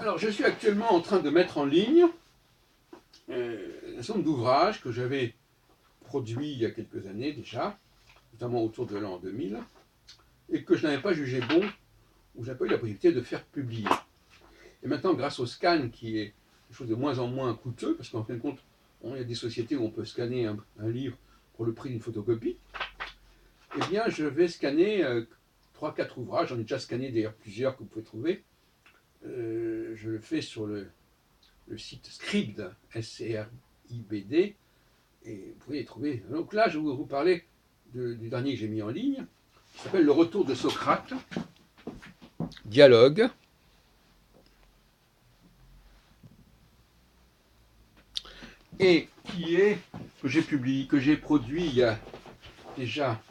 Alors, je suis actuellement en train de mettre en ligne un certain nombre d'ouvrages que j'avais produits il y a quelques années déjà, notamment autour de l'an 2000, et que je n'avais pas jugé bon, ou je n'avais pas eu la possibilité de faire publier. Et maintenant, grâce au scan, qui est quelque chose de moins en moins coûteux, parce qu'en fin de compte, il y a des sociétés où on peut scanner un livre pour le prix d'une photocopie, eh bien, je vais scanner 3-4 ouvrages. J'en ai déjà scanné d'ailleurs plusieurs que vous pouvez trouver. Je le fais sur le site Scribd, S-C-R-I-B-D, et vous pouvez les trouver. Donc là, je vais vous parler du dernier que j'ai mis en ligne, qui s'appelle Le Retour de Socrate, dialogue, et que j'ai publié, que j'ai produit il y a déjà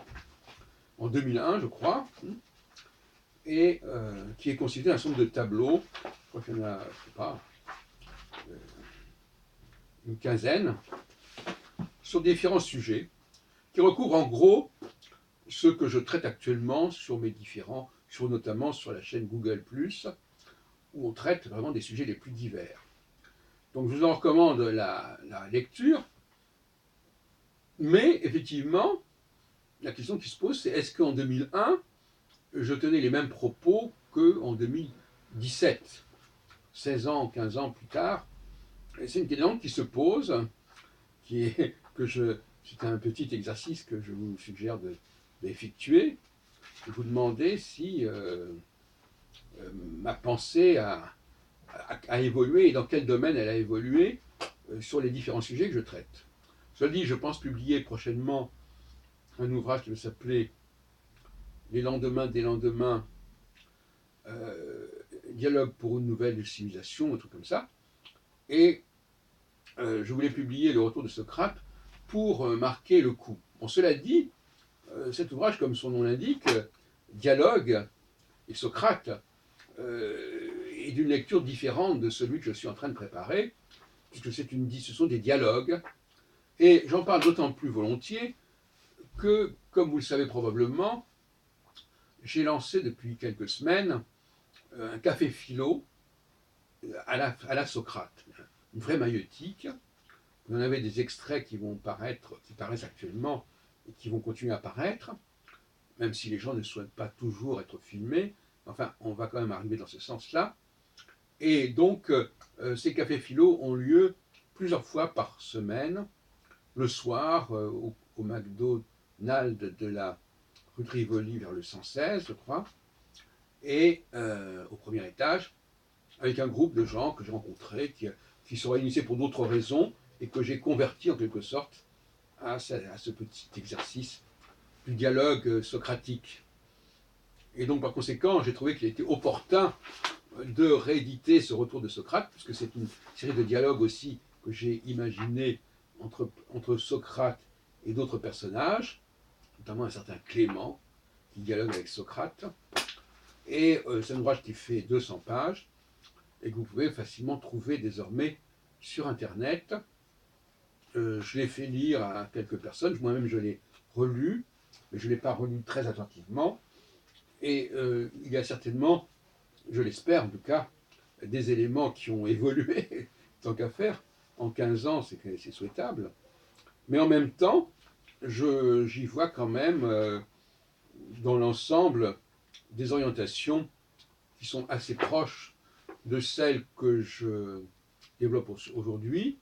en 2001, je crois, et qui est constitué d'un certain nombre de tableaux. Je crois qu'il y en a, je ne sais pas, une quinzaine, sur différents sujets, qui recouvrent en gros ce que je traite actuellement sur notamment sur la chaîne Google+, où on traite vraiment des sujets les plus divers. Donc je vous en recommande la lecture, mais effectivement, la question qui se pose, c'est est-ce qu'en 2001, je tenais les mêmes propos qu'en 2017, 16 ans, 15 ans plus tard? Et c'est une question qui se pose, c'est un petit exercice que je vous suggère d'effectuer. Vous demandez si ma pensée a évolué et dans quel domaine elle a évolué sur les différents sujets que je traite. Cela dit, je pense publier prochainement un ouvrage qui va s'appeler Les lendemains des lendemains, dialogue pour une nouvelle civilisation, un truc comme ça. Et je voulais publier Le Retour de Socrate pour marquer le coup. Bon, cela dit, cet ouvrage, comme son nom l'indique, dialogue et Socrate, est d'une lecture différente de celui que je suis en train de préparer, puisque ce sont des dialogues. Et j'en parle d'autant plus volontiers que, comme vous le savez probablement, j'ai lancé depuis quelques semaines un café philo à la Socrate, une vraie maïeutique. Vous en avez des extraits qui paraissent actuellement et qui vont continuer à paraître, même si les gens ne souhaitent pas toujours être filmés. Enfin, on va quand même arriver dans ce sens-là. Et donc, ces cafés philo ont lieu plusieurs fois par semaine, le soir, au McDonald's de la rue de Rivoli vers le 116, je crois, et au premier étage, avec un groupe de gens que j'ai rencontrés, qui sont réunis pour d'autres raisons, et que j'ai converti en quelque sorte à ce petit exercice du dialogue socratique. Et donc, par conséquent, j'ai trouvé qu'il était opportun de rééditer ce Retour de Socrate, puisque c'est une série de dialogues aussi que j'ai imaginé entre Socrate et d'autres personnages, notamment un certain Clément, qui dialogue avec Socrate. Et c'est un ouvrage qui fait 200 pages, et que vous pouvez facilement trouver désormais sur Internet. Je l'ai fait lire à quelques personnes, moi-même je l'ai relu, mais je ne l'ai pas relu très attentivement. Et il y a certainement, je l'espère en tout cas, des éléments qui ont évolué, tant qu'à faire. En 15 ans, c'est souhaitable. Mais en même temps, j'y vois quand même, dans l'ensemble, des orientations qui sont assez proches de celles que je développe aujourd'hui.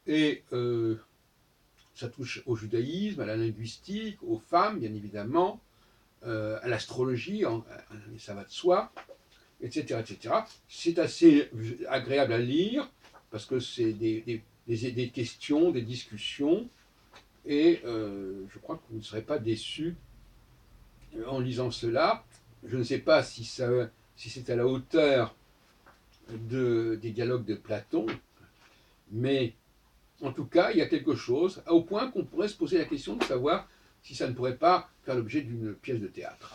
Et ça touche au judaïsme, à la linguistique, aux femmes, bien évidemment, à l'astrologie, ça va de soi, etc., etc. C'est assez agréable à lire, parce que c'est des questions, des discussions, et je crois que vous ne serez pas déçus en lisant cela. Je ne sais pas si c'est à la hauteur des dialogues de Platon, mais en tout cas, il y a quelque chose, au point qu'on pourrait se poser la question de savoir si ça ne pourrait pas faire l'objet d'une pièce de théâtre.